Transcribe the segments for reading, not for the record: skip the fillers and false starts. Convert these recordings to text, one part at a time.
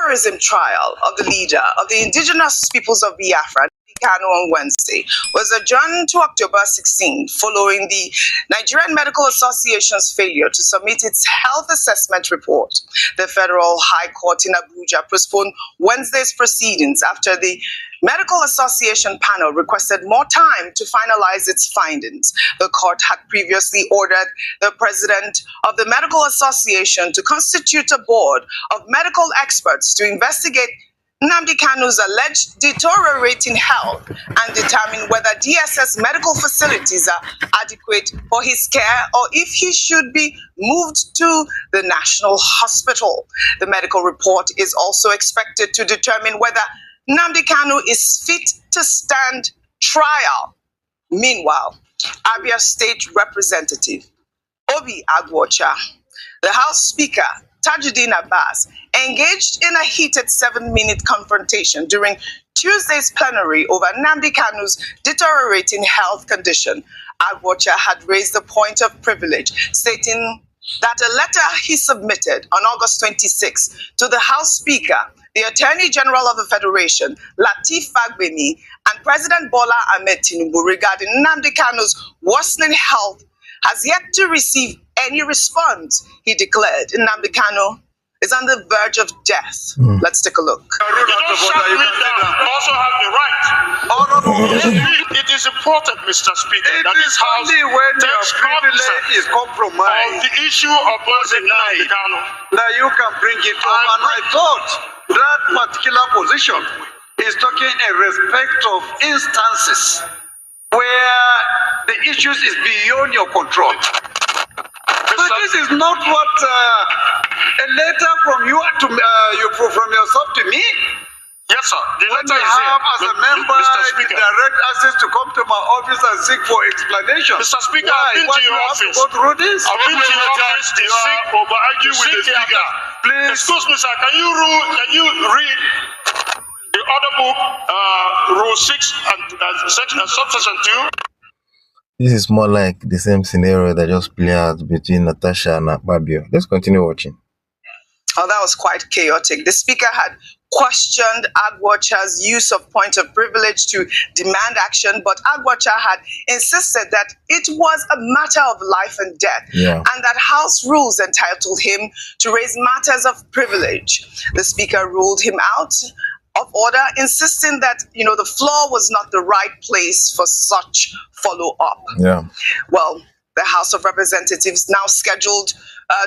terrorism trial of the leader of the indigenous peoples of Biafra, Kanu, on Wednesday was adjourned to October 16 following the Nigerian Medical Association's failure to submit its health assessment report. The Federal High Court in Abuja postponed Wednesday's proceedings after the Medical Association panel requested more time to finalize its findings. The court had previously ordered the president of the Medical Association to constitute a board of medical experts to investigate Nnamdi Kanu's alleged deteriorating health and determine whether DSS medical facilities are adequate for his care or if he should be moved to the National Hospital. The medical report is also expected to determine whether Nnamdi Kanu is fit to stand trial. Meanwhile, Abia State Representative Obi Agwocha, the House Speaker Tajuddin Abbas, engaged in a heated 7-minute confrontation during Tuesday's plenary over Nnamdi Kanu's deteriorating health condition. Agwocha had raised the point of privilege, stating that a letter he submitted on August 26 to the House Speaker, the Attorney General of the Federation, Lateef Fagbemi, and President Bola Ahmed Tinubu regarding Nnamdi Kanu's worsening health has yet to receive any response. He declared Nnamdi Kanu is on the verge of death. Let's take a look. You don't shut me down. You also have the right. It is important, Mr. Speaker, that this House takes cognizance is compromised of the issue of Nnamdi Kanu. That you can bring it up. And I thought that particular position is talking in respect of instances where the issues is beyond your control. But this is not what a letter from you to from yourself to me. Yes, sir. The When letter I is here. have, as a member, Mr. Speaker. direct access to come to my office and seek for explanation. Mr. Speaker, Why? I've been What to do your I have to office. go through this? I've been to your office to seek argue with the speaker. Please. Excuse me, sir. Can you read the order book, rule 6 and section subsection 2? This is more like the same scenario that just played out between Natasha and Akpabio. Let's continue watching. Oh, that was quite chaotic. The speaker had questioned Agwocha's use of point of privilege to demand action, but Agwocha had insisted that it was a matter of life and death, and that House rules entitled him to raise matters of privilege. The speaker ruled him out of order, insisting that, the floor was not the right place for such follow-up. Well, the House of Representatives now scheduled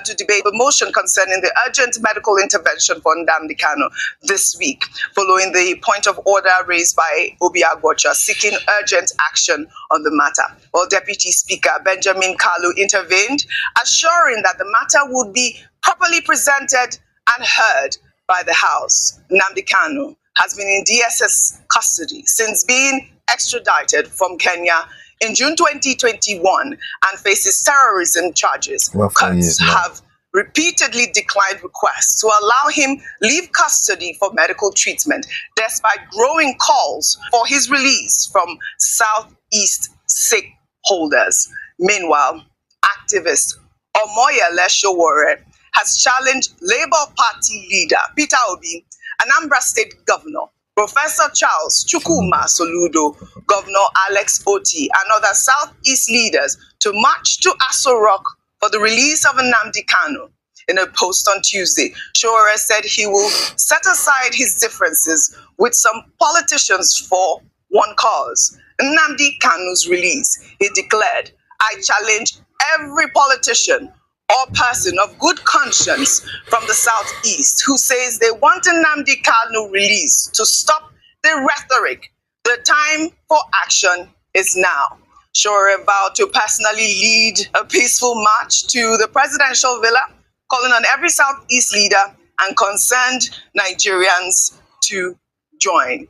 to debate the motion concerning the urgent medical intervention for Nnamdi Kanu this week, following the point of order raised by Obi Agwocha seeking urgent action on the matter. Well, Deputy Speaker Benjamin Kalu intervened, assuring that the matter would be properly presented and heard by the House. Nnamdi Kanu has been in DSS custody since being extradited from Kenya in June 2021 and faces terrorism charges. Courts have repeatedly declined requests to allow him leave custody for medical treatment, despite growing calls for his release from Southeast stakeholders. Meanwhile, activist Omoyele Sowere has challenged Labour Party leader Peter Obi, Anambra State Governor Professor Charles Chukwuma Oludo, Governor Alex Oti, and other Southeast leaders to march to Aso Rock for the release of Nnamdi Kanu. In a post on Tuesday, Sowere said he will set aside his differences with some politicians for one cause, Nnamdi Kanu's release. He declared, "I challenge every politician or person of good conscience from the Southeast who says they want Nnamdi Kanu released to stop the rhetoric. The time for action is now." Sowere vowed to personally lead a peaceful march to the presidential villa, calling on every Southeast leader and concerned Nigerians to join.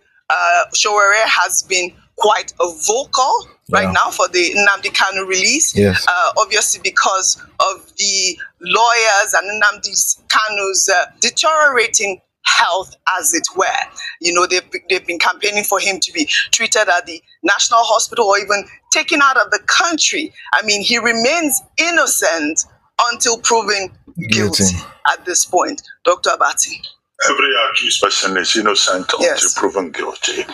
Sowere has been quite a vocal right now for the Nnamdi Kanu release, obviously because of the lawyers and Nnamdi Kanu's deteriorating health, as it were. They've been campaigning for him to be treated at the National Hospital or even taken out of the country. I mean, he remains innocent until proven guilty at this point. Dr. Abati. Every accused person is innocent until proven guilty,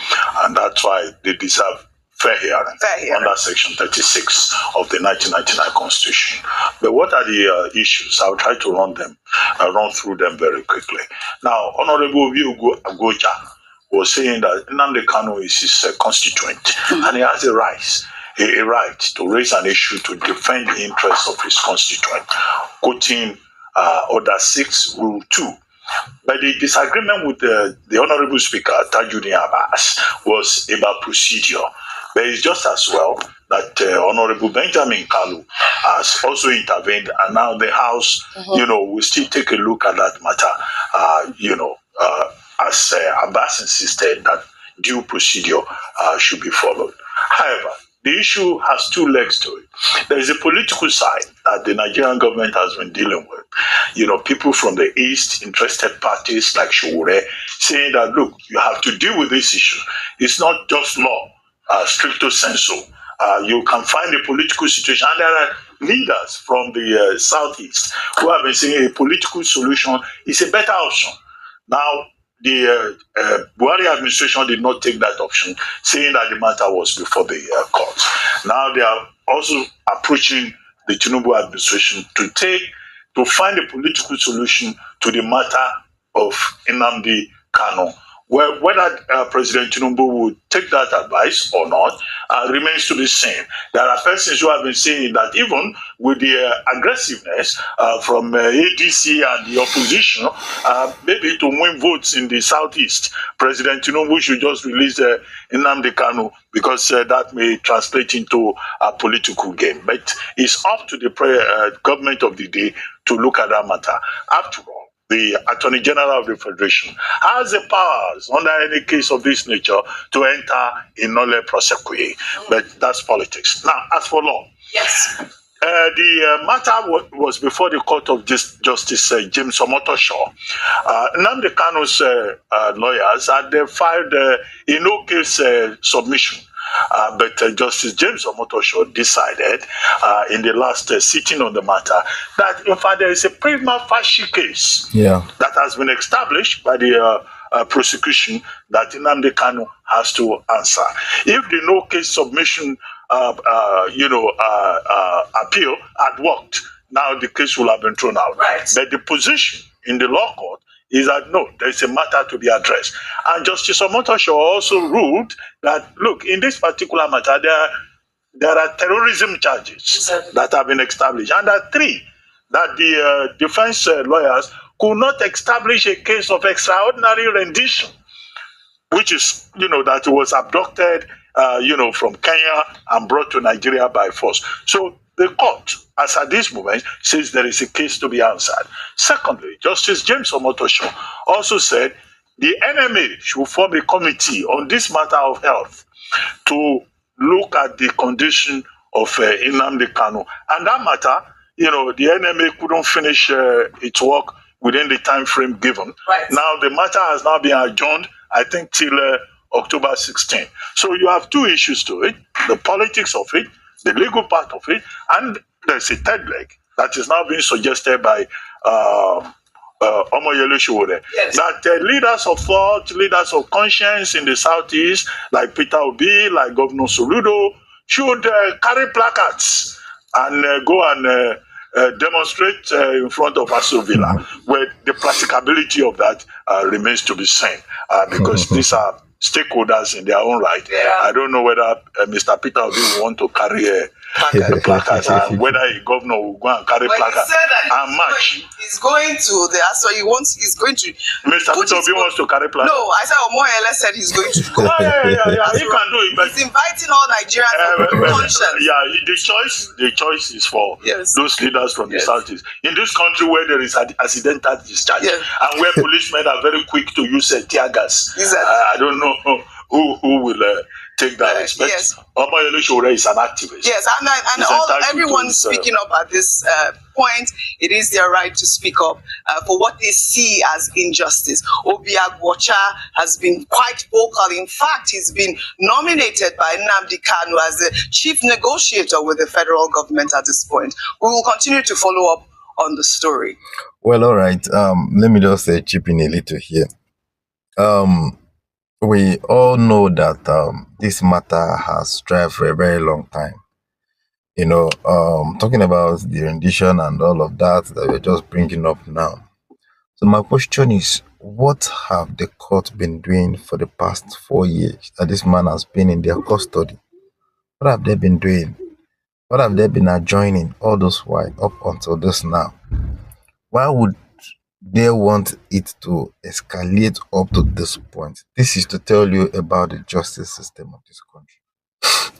and that's why they deserve fair hearing under Section 36 of the 1999 Constitution. But what are the issues? I'll try to run through them very quickly. Now, Honorable Agoja was saying that Nnamdi Kanu is his constituent, and he has a right to raise an issue to defend the interests of his constituent, quoting Order 6, Rule 2. But the disagreement with the Honorable Speaker, Tajuddin Abbas, was about procedure. But it's just as well that Honorable Benjamin Kalu has also intervened, and now the House, will still take a look at that matter, as Abbas insisted that due procedure should be followed. However, the issue has two legs to it. There is a political side that the Nigerian government has been dealing with. People from the East, interested parties like Sowere, saying that, look, you have to deal with this issue. It's not just law, stricto sensu. You can find a political situation, and there are leaders from the Southeast who have been saying a political solution is a better option. Now, the Buhari administration did not take that option, saying that the matter was before the courts. Now they are also approaching the Tinubu administration to find a political solution to the matter of Nnamdi Kanu. Well, whether President Tinubu would take that advice or not remains to be seen. There are persons who have been saying that even with the aggressiveness from ADC and the opposition, maybe to win votes in the Southeast, President Tinubu should just release Nnamdi Kanu, because that may translate into a political game. But it's up to the government of the day to look at that matter. After all, the Attorney General of the Federation has the powers under any case of this nature to enter in nolle prosequi. But that's politics. Now, as for law, the matter was before the Court of Justice James Omotosho. Nnamdi Kanu's lawyers had filed a no-case submission. But Justice James Omotosho decided in the last sitting on the matter that, in fact, there is a prima facie case that has been established by the prosecution that Nnamdi Kanu has to answer. If the no-case submission, appeal had worked, now the case will have been thrown out. Right. But the position in the law court is that no, there is a matter to be addressed. And Justice Omotosho also ruled that, look, in this particular matter, there are terrorism charges that have been established. And there are three that the defense lawyers could not establish a case of extraordinary rendition, which is, that he was abducted, from Kenya and brought to Nigeria by force. So the court, as at this moment, says there is a case to be answered. Secondly, Justice James Omotosho also said the NMA should form a committee on this matter of health to look at the condition of Nnamdi Kanu. And that matter, the NMA couldn't finish its work within the time frame given. Right. Now, the matter has now been adjourned, I think, till October 16. So you have two issues to it, the politics of it, the legal part of it, and there's a third leg that is now being suggested by Omoyele Sowere, that leaders of thought, leaders of conscience in the Southeast, like Peter Obi, like Governor Oludo, should carry placards and go and demonstrate in front of Aso Villa, where the practicability of that remains to be seen, because these are stakeholders in their own right. I don't know whether Mr. Peter Obi will want to carry placards, and whether a governor will go and carry placards and march. He's going to the he's going to. Mr. Peter Obi wants to carry placards. No, I said Omoyele said he's going to go. He can do it. But he's inviting all Nigerians to conscience. The choice is for those leaders from the Southeast. In this country where there is accidental discharge and where policemen are very quick to use tear gas, I don't know who will take that respect. Omoyele Sowere is an activist. Yes, and everyone speaking up at this point, it is their right to speak up for what they see as injustice. Obi Agbocha has been quite vocal. In fact, he's been nominated by Nnamdi Kanu as the chief negotiator with the federal government at this point. We will continue to follow up on the story. Well, all right. Let me just chip in a little here. Um, we all know that this matter has driven for a very long time. Talking about the rendition and all of that we're just bringing up now. So my question is, what have the court been doing for the past 4 years that this man has been in their custody? What have they been doing? What have they been adjoining all those while up until this now? Why would they want it to escalate up to this point? This is to tell you about the justice system of this country.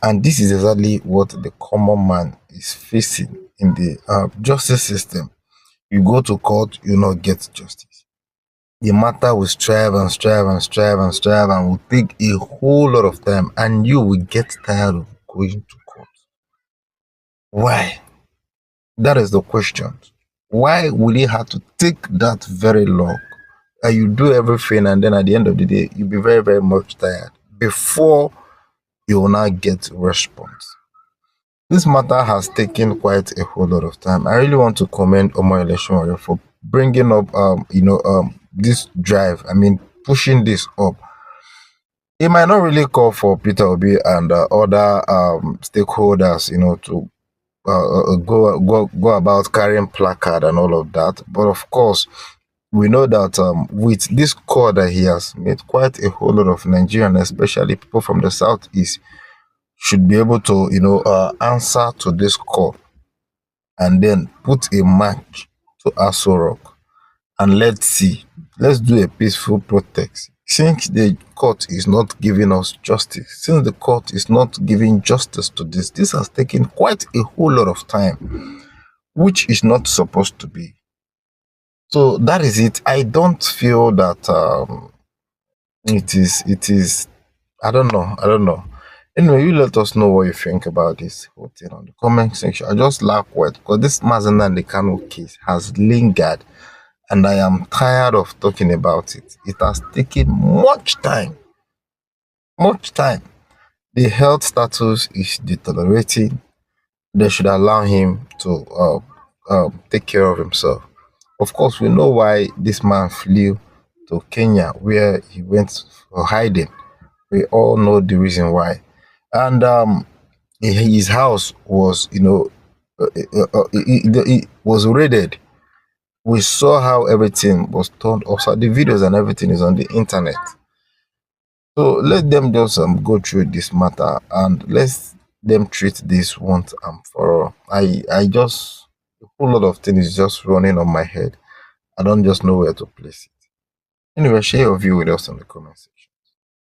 And this is exactly what the common man is facing in the justice system. You go to court, you not get justice. The matter will strive and strive and strive and strive and will take a whole lot of time, and you will get tired of going to court. Why? That is the question. Why will it have to take that very long? And you do everything, and then at the end of the day, you'll be very, very much tired before you will not get response. This matter has taken quite a whole lot of time. I really want to commend Omo Election for bringing up, this drive. I mean, pushing this up. It might not really call for Peter Obi and other stakeholders, to go about carrying placard and all of that. But of course, we know that with this call that he has made, quite a whole lot of Nigerians, especially people from the southeast, should be able to, answer to this call and then put a match to Aso Rock. And let's do a peaceful protest. Since the court is not giving us justice, since the court is not giving justice to this has taken quite a whole lot of time, which is not supposed to be. So that is it. I don't feel that it is. I don't know. Anyway, you let us know what you think about this whole thing on the comment section. I just lack words because this Nnamdi Kanu case has lingered and I am tired of talking about it. It has taken much time. Much time. The health status is deteriorating. They should allow him to take care of himself. Of course, we know why this man flew to Kenya where he went for hiding. We all know the reason why. And his house was, it was raided. We saw how everything was turned upside. The videos and everything is on the internet. So let them just go through this matter and let them treat this once and for all. I just, a whole lot of things is just running on my head. I don't just know where to place it. Anyway, share your view with us in the comment section.